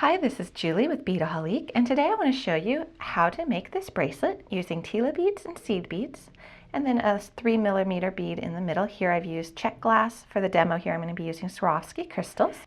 Hi, this is Julie with Beadaholique, and today I want to show you how to make this bracelet using Tila beads and seed beads, and then a 3mm bead in the middle. Here I've used check glass. For the demo here I'm going to be using Swarovski crystals.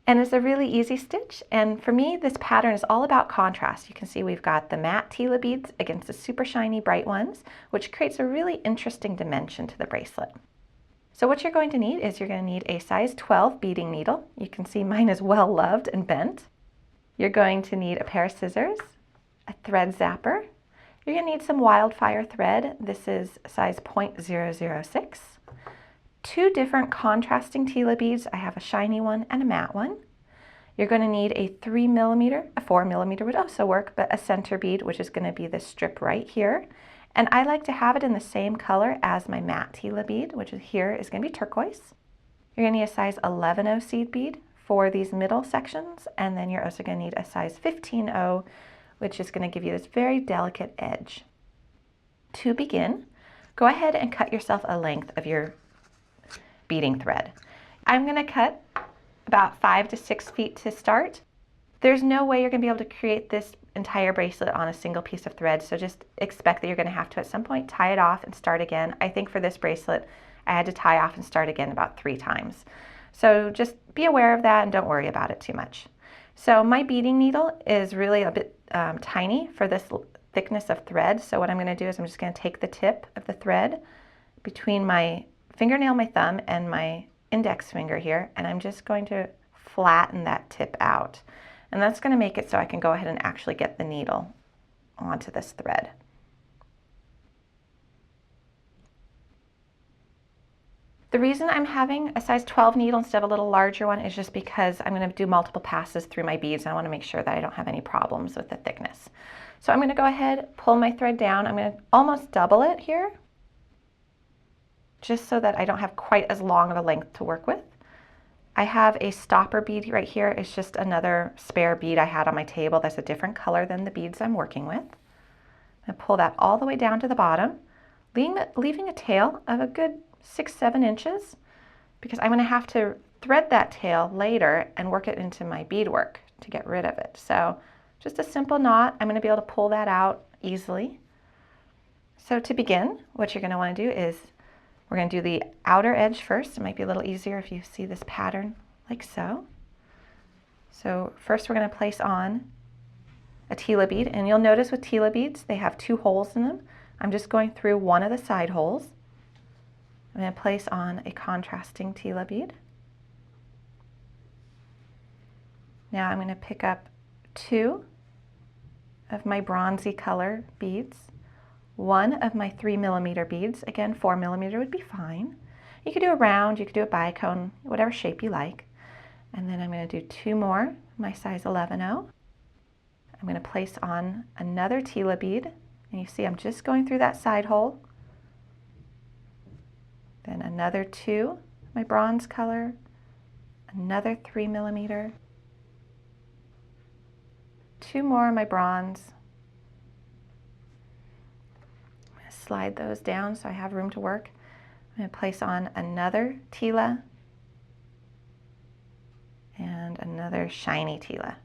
And it's a really easy stitch, and for me this pattern is all about contrast. You can see we've got the matte Tila beads against the super shiny bright ones, which creates a really interesting dimension to the bracelet. So what you're going to need is you're going to need a size 12 beading needle. You can see mine is well loved and bent. You're going to need a pair of scissors, a thread zapper. You're going to need some Wildfire thread. This is size 0.006. Two different contrasting Tila beads. I have a shiny one and a matte one. You're going to need a 3mm, a 4mm would also work, but a center bead, which is going to be this strip right here. And I like to have it in the same color as my matte Tila bead, which is here is going to be turquoise. You're going to need a size 11/0 seed bead for these middle sections, and then you're also going to need a size 15/0, which is going to give you this very delicate edge. To begin, go ahead and cut yourself a length of your beading thread. I'm going to cut about 5 to 6 feet to start. There's no way you're going to be able to create this entire bracelet on a single piece of thread, so just expect that you're going to have to at some point tie it off and start again. I think for this bracelet I had to tie off and start again about 3 times. So just be aware of that and don't worry about it too much. So my beading needle is really a bit tiny for this thickness of thread. So what I'm going to do is I'm just going to take the tip of the thread between my fingernail, my thumb, and my index finger here, and I'm just going to flatten that tip out. And that's going to make it so I can go ahead and actually get the needle onto this thread. The reason I'm having a size 12 needle instead of a little larger one is just because I'm going to do multiple passes through my beads, and I want to make sure that I don't have any problems with the thickness. So I'm going to go ahead, pull my thread down. I'm going to almost double it here, just so that I don't have quite as long of a length to work with. I have a stopper bead right here. It's just another spare bead I had on my table that's a different color than the beads I'm working with. I'm going to pull that all the way down to the bottom, leaving a tail of a good 6-7 inches, because I'm going to have to thread that tail later and work it into my beadwork to get rid of it. So just a simple knot. I'm going to be able to pull that out easily. So to begin, what you're going to want to do is we're going to do the outer edge first. It might be a little easier if you see this pattern like so. So first we're going to place on a Tila bead, and you'll notice with Tila beads they have 2 holes in them. I'm just going through one of the side holes. I'm going to place on a contrasting Tila bead. Now I'm going to pick up 2 of my bronzy color beads, 1 of my 3mm beads. Again, 4mm would be fine. You could do a round, you could do a bicone, whatever shape you like. And then I'm going to do 2 more, my size 11/0. I'm going to place on another Tila bead, and you see I'm just going through that side hole. Then another 2, my bronze color, another 3mm, 2 more my bronze. I'm going to slide those down so I have room to work. I'm going to place on another Tila and another shiny Tila.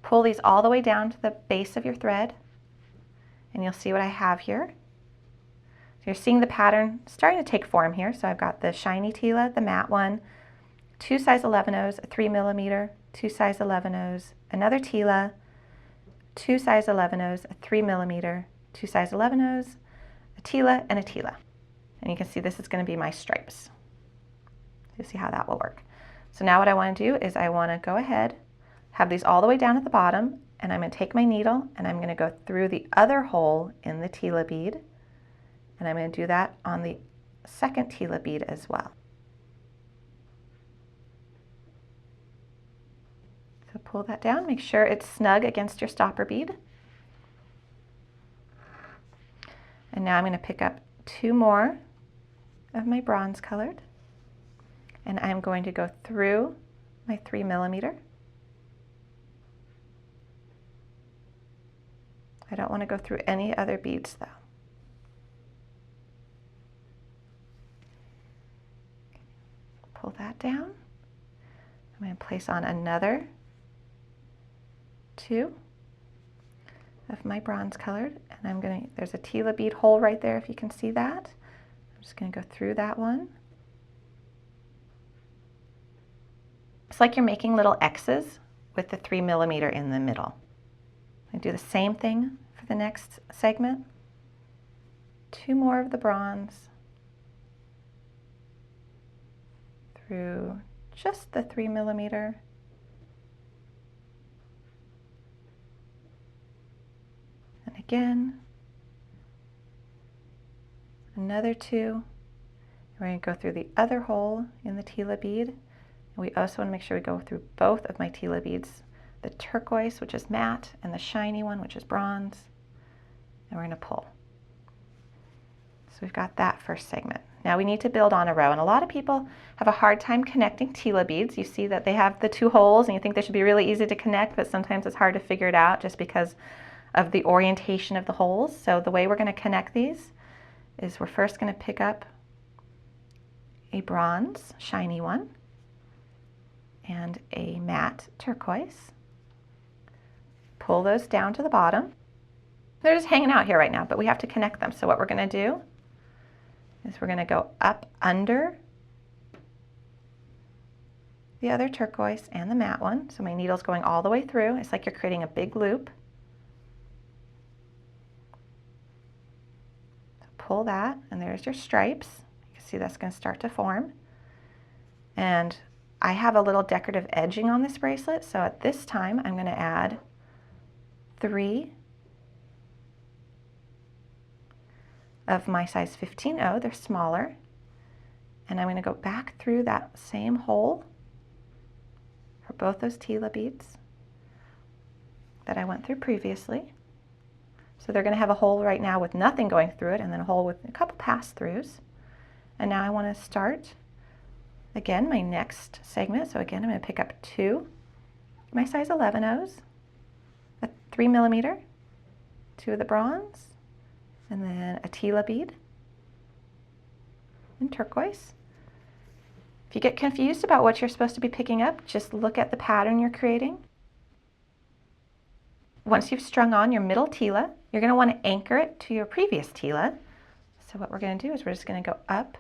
Pull these all the way down to the base of your thread, and you'll see what I have here. So you're seeing the pattern starting to take form here. So I've got the shiny Tila, the matte one, 2 size 11/0s, a 3mm, 2 size 11/0s, another Tila, 2 size 11/0s, a 3mm, 2 size 11/0s, a Tila, and a Tila. And you can see this is going to be my stripes. You see how that will work. So now what I want to do is I want to go ahead, have these all the way down at the bottom, and I'm going to take my needle and I'm going to go through the other hole in the Tila bead. And I'm going to do that on the second Tila bead as well. So pull that down, make sure it's snug against your stopper bead. And now I'm going to pick up 2 more of my bronze colored, and I'm going to go through my 3mm. I don't want to go through any other beads though. Pull that down. I'm going to place on another 2 of my bronze colored, and there's a Tila bead hole right there if you can see that. I'm just going to go through that one. It's like you're making little X's with the 3mm in the middle. I do the same thing for the next segment. 2 more of the bronze through just the 3mm. And again, another 2. We're going to go through the other hole in the Tila bead. And we also want to make sure we go through both of my Tila beads, the turquoise, which is matte, and the shiny one, which is bronze. And we're going to pull. So we've got that first segment. Now we need to build on a row, and a lot of people have a hard time connecting Tila beads. You see that they have the 2 holes, and you think they should be really easy to connect, but sometimes it's hard to figure it out just because of the orientation of the holes. So the way we're going to connect these is we're first going to pick up a bronze shiny one and a matte turquoise. Pull those down to the bottom. They're just hanging out here right now, but we have to connect them. So what we're going to do is we're going to go up under the other turquoise and the matte one. So my needle's going all the way through. It's like you're creating a big loop. So pull that, and there's your stripes. You can see that's going to start to form. And I have a little decorative edging on this bracelet, so at this time I'm going to add 3 of my size 15-0, they're smaller, and I'm going to go back through that same hole for both those Tila beads that I went through previously. So they're going to have a hole right now with nothing going through it, and then a hole with a couple pass-throughs. And now I want to start again my next segment. So again, I'm going to pick up 2 my size 11-0s, a 3mm, 2 of the bronze, and then a Tila bead in turquoise. If you get confused about what you're supposed to be picking up, just look at the pattern you're creating. Once you've strung on your middle Tila, you're going to want to anchor it to your previous Tila. So what we're going to do is we're just going to go up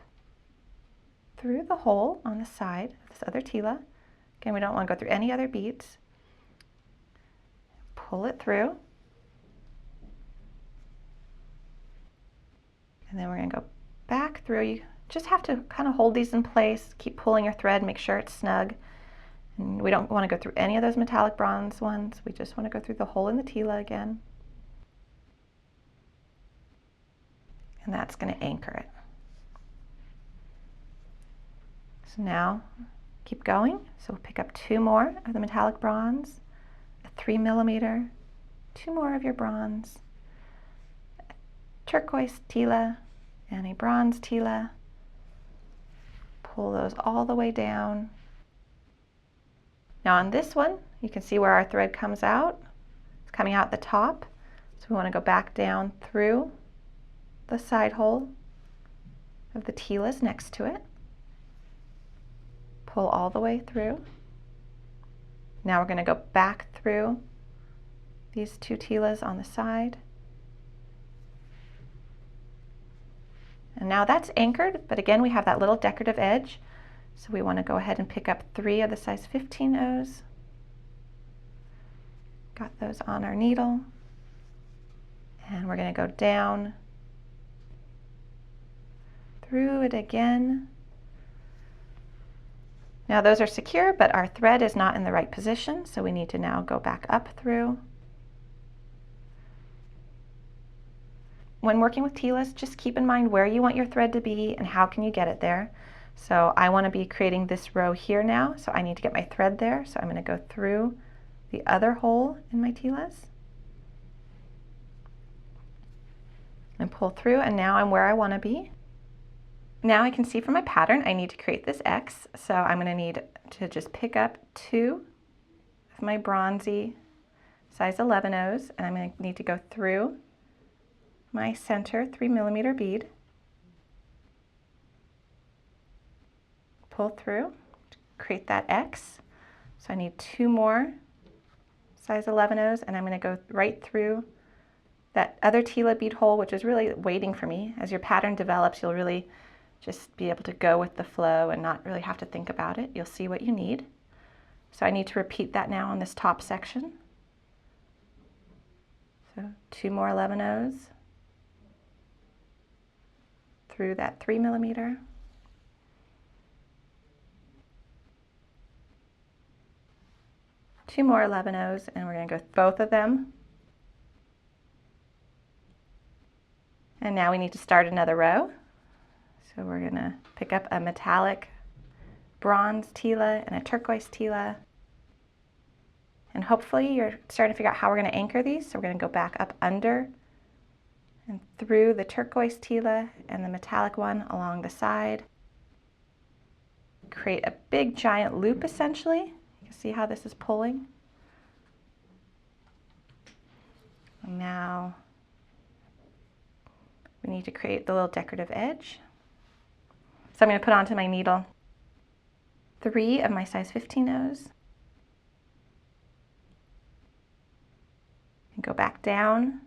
through the hole on the side of this other Tila. Again, we don't want to go through any other beads. Pull it through. And then we're going to go back through. You just have to kind of hold these in place, keep pulling your thread, make sure it's snug. And we don't want to go through any of those metallic bronze ones. We just want to go through the hole in the Tila again. And that's going to anchor it. So now keep going. So we'll pick up 2 more of the metallic bronze, a 3mm, 2 more of your bronze, turquoise Tila, and a bronze Tila. Pull those all the way down. Now on this one, you can see where our thread comes out. It's coming out the top. So we want to go back down through the side hole of the Tilas next to it. Pull all the way through. Now we're going to go back through these 2 Tilas on the side. And now that's anchored, but again we have that little decorative edge. So we want to go ahead and pick up 3 of the size 15-0s. Got those on our needle. And we're going to go down through it again. Now those are secure, but our thread is not in the right position, so we need to now go back up through. When working with Tilas, just keep in mind where you want your thread to be and how can you get it there. So I want to be creating this row here now, so I need to get my thread there. So I'm going to go through the other hole in my Tilas and pull through, and now I'm where I want to be. Now I can see from my pattern I need to create this X, so I'm going to need to just pick up 2 of my bronzy size 11-0s, and I'm going to need to go through my center 3mm bead, pull through, create that X. So I need 2 more size 11/0, and I'm going to go right through that other Tila bead hole, which is really waiting for me. As your pattern develops, you'll really just be able to go with the flow and not really have to think about it. You'll see what you need. So I need to repeat that now on this top section. So 2 more 11/0 through that 3mm. Two more 11/0, and we're going to go with both of them. And now we need to start another row. So we're going to pick up a metallic bronze Tila and a turquoise Tila. And hopefully you're starting to figure out how we're going to anchor these. So we're going to go back up under and through the turquoise Tila and the metallic one along the side. Create a big giant loop essentially. You can see how this is pulling. And now we need to create the little decorative edge. So I'm going to put onto my needle 3 of my size 15/0 and go back down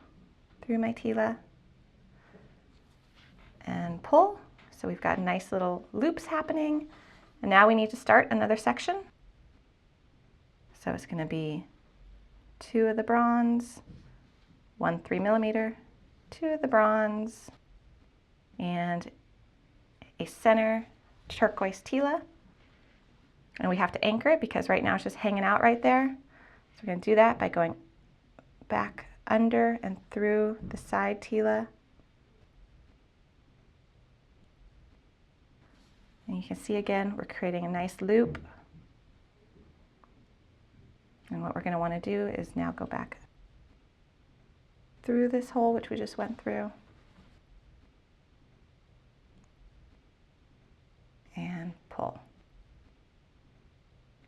through my Tila and pull. So we've got nice little loops happening, and now we need to start another section. So it's going to be 2 of the bronze, 1 3mm, 2 of the bronze, and a center turquoise Tila. And we have to anchor it because right now it's just hanging out right there. So we're going to do that by going back under and through the side Tila. And you can see again, we're creating a nice loop. And what we're going to want to do is now go back through this hole, which we just went through. And pull.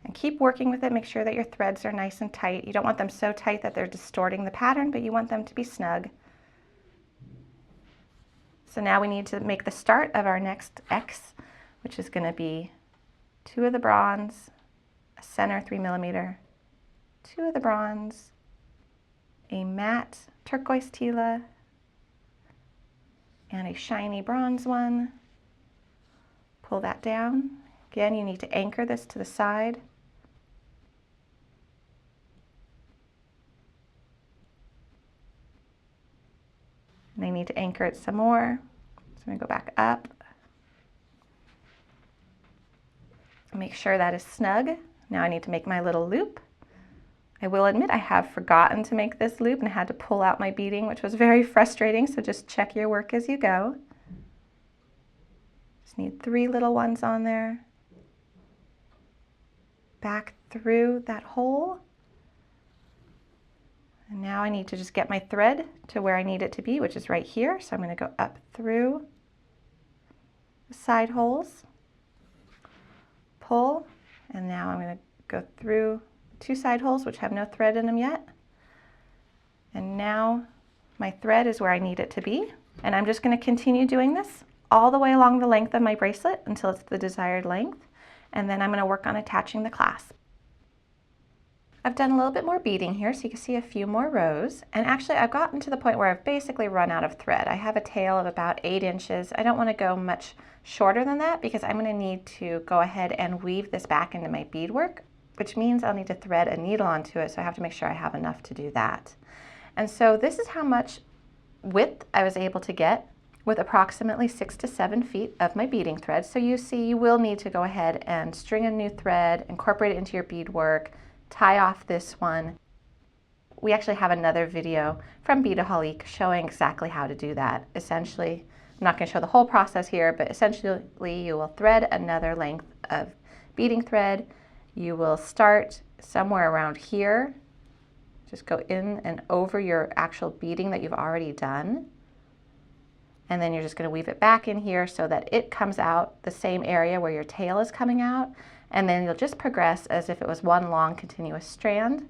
And keep working with it. Make sure that your threads are nice and tight. You don't want them so tight that they're distorting the pattern, but you want them to be snug. So now we need to make the start of our next X, which is going to be 2 of the bronze, a center 3mm, 2 of the bronze, a matte turquoise Tila, and a shiny bronze one. Pull that down. Again, you need to anchor this to the side. And I need to anchor it some more. So I'm going to go back up. Make sure that is snug. Now I need to make my little loop. I will admit I have forgotten to make this loop and I had to pull out my beading, which was very frustrating, so just check your work as you go. Just need 3 little ones on there. Back through that hole. And now I need to just get my thread to where I need it to be, which is right here. So I'm going to go up through the side holes, pull, and now I'm going to go through 2 side holes which have no thread in them yet. And now my thread is where I need it to be. And I'm just going to continue doing this all the way along the length of my bracelet until it's the desired length. And then I'm going to work on attaching the clasp. I've done a little bit more beading here, so you can see a few more rows. And actually I've gotten to the point where I've basically run out of thread. I have a tail of about 8 inches. I don't want to go much shorter than that because I'm going to need to go ahead and weave this back into my beadwork, which means I'll need to thread a needle onto it, so I have to make sure I have enough to do that. And so this is how much width I was able to get with approximately 6 to 7 feet of my beading thread. So you see you will need to go ahead and string a new thread, incorporate it into your beadwork, tie off this one. We actually have another video from Beadaholique showing exactly how to do that. Essentially, I'm not going to show the whole process here, but essentially you will thread another length of beading thread. You will start somewhere around here. Just go in and over your actual beading that you've already done. And then you're just going to weave it back in here so that it comes out the same area where your tail is coming out. And then you'll just progress as if it was one long continuous strand.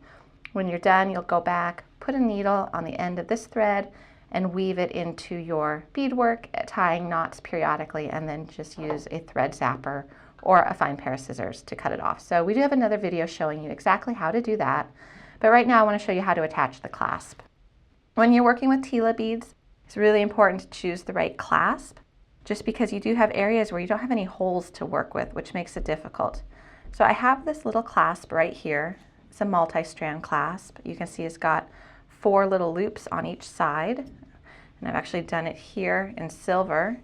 When you're done, you'll go back, put a needle on the end of this thread and weave it into your beadwork, tying knots periodically, and then just use a thread zapper or a fine pair of scissors to cut it off. So we do have another video showing you exactly how to do that. But right now I want to show you how to attach the clasp. When you're working with Tila beads, it's really important to choose the right clasp, just because you do have areas where you don't have any holes to work with, which makes it difficult. So I have this little clasp right here. It's a multi-strand clasp. You can see it's got 4 little loops on each side. And I've actually done it here in silver.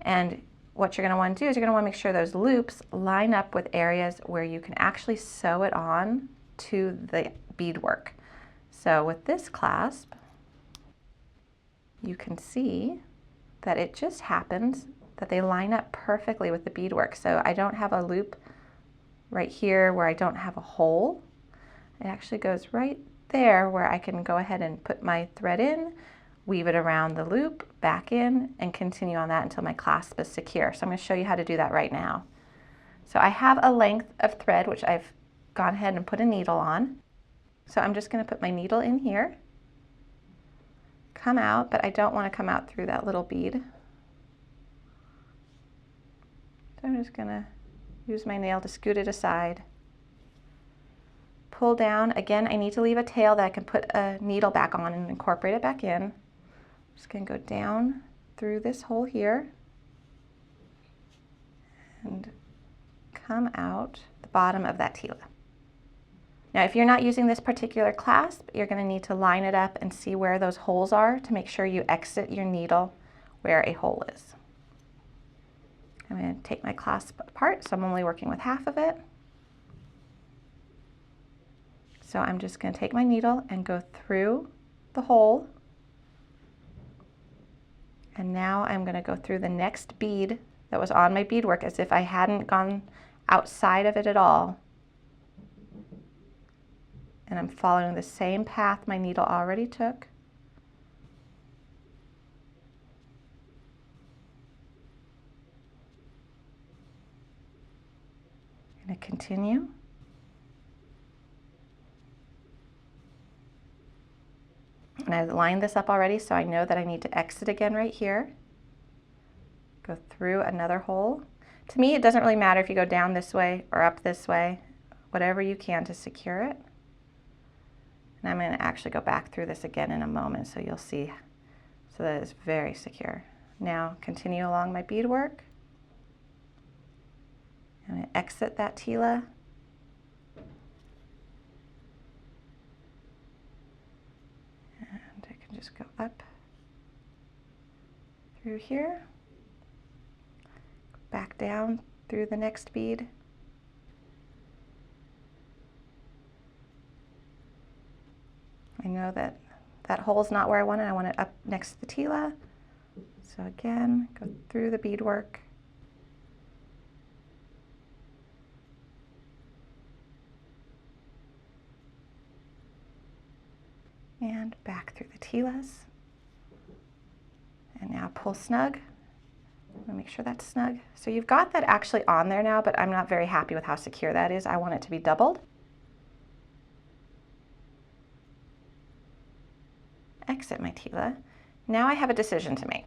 And what you're going to want to do is you're going to want to make sure those loops line up with areas where you can actually sew it on to the beadwork. So with this clasp, you can see that it just happens that they line up perfectly with the beadwork. So I don't have a loop right here where I don't have a hole. It actually goes right there where I can go ahead and put my thread in, weave it around the loop, back in, and continue on that until my clasp is secure. So I'm going to show you how to do that right now. So I have a length of thread which I've gone ahead and put a needle on. So I'm just going to put my needle in here, come out, but I don't want to come out through that little bead. So I'm just going to use my nail to scoot it aside. Pull down. Again, I need to leave a tail that I can put a needle back on and incorporate it back in. I'm just going to go down through this hole here and come out the bottom of that Tila. Now, if you're not using this particular clasp, you're going to need to line it up and see where those holes are to make sure you exit your needle where a hole is. I'm going to take my clasp apart, so I'm only working with half of it. So I'm just going to take my needle and go through the hole. And now I'm going to go through the next bead that was on my beadwork as if I hadn't gone outside of it at all. And I'm following the same path my needle already took. I'm going to continue. And I've lined this up already, so I know that I need to exit again right here. Go through another hole. To me, it doesn't really matter if you go down this way or up this way, whatever you can to secure it. And I'm going to actually go back through this again in a moment so you'll see. So that is very secure. Now continue along my beadwork. I'm going to exit that Tila. And I can just go up through here, back down through the next bead. I know that that hole's not where I want it. I want it up next to the Tila. So again, go through the beadwork. And back through the Tilas. And now pull snug. I'm gonna make sure that's snug. So you've got that actually on there now, but I'm not very happy with how secure that is. I want it to be doubled. Exit my Tila. Now I have a decision to make.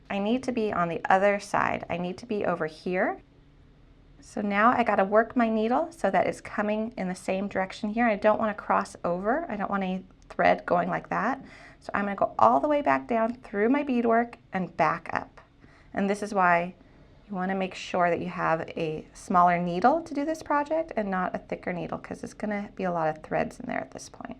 I need to be on the other side. I need to be over here. So now I got to work my needle so that it's coming in the same direction here. I don't want to cross over. I don't want any thread going like that. So I'm going to go all the way back down through my beadwork and back up. And this is why you want to make sure that you have a smaller needle to do this project and not a thicker needle, because it's going to be a lot of threads in there at this point.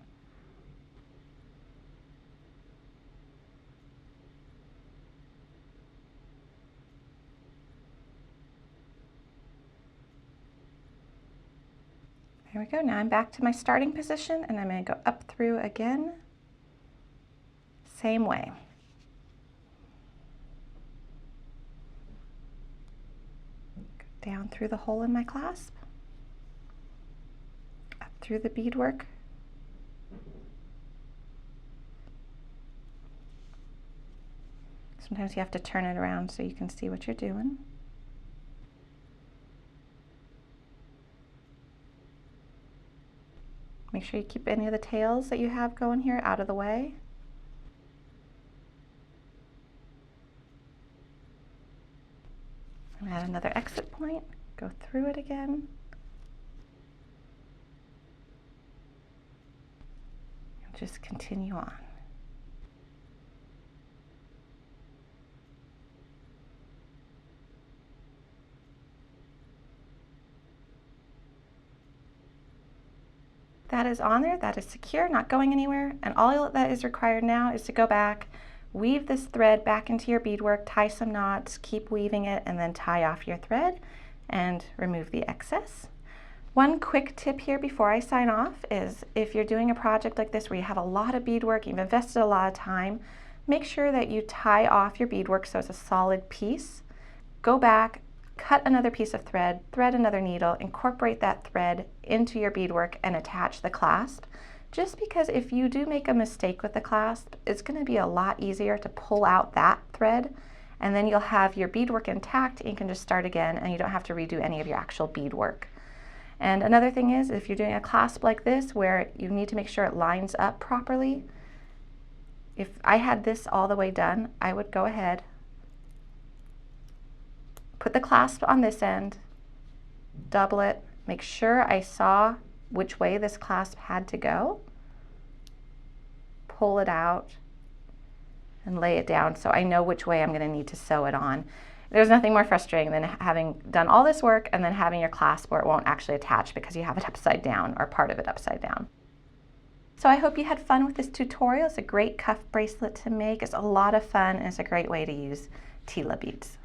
There we go. Now I'm back to my starting position and I'm going to go up through again, same way. Go down through the hole in my clasp, up through the beadwork. Sometimes you have to turn it around so you can see what you're doing. Make sure you keep any of the tails that you have going here out of the way. And add another exit point, go through it again. just continue on. That is on there, that is secure, not going anywhere, and all that is required now is to go back, weave this thread back into your beadwork, tie some knots, keep weaving it, and then tie off your thread and remove the excess. One quick tip here before I sign off is if you're doing a project like this where you have a lot of beadwork, you've invested a lot of time, make sure that you tie off your beadwork so it's a solid piece. Go back, cut another piece of thread, thread another needle, incorporate that thread into your beadwork and attach the clasp. Just because if you do make a mistake with the clasp, it's going to be a lot easier to pull out that thread, and then you'll have your beadwork intact and you can just start again and you don't have to redo any of your actual beadwork. And another thing is, if you're doing a clasp like this where you need to make sure it lines up properly, if I had this all the way done, I would go ahead, put the clasp on this end, double it, make sure I saw which way this clasp had to go, pull it out, and lay it down so I know which way I'm going to need to sew it on. There's nothing more frustrating than having done all this work and then having your clasp where it won't actually attach because you have it upside down or part of it upside down. So I hope you had fun with this tutorial. It's a great cuff bracelet to make. It's a lot of fun and it's a great way to use Tila beads.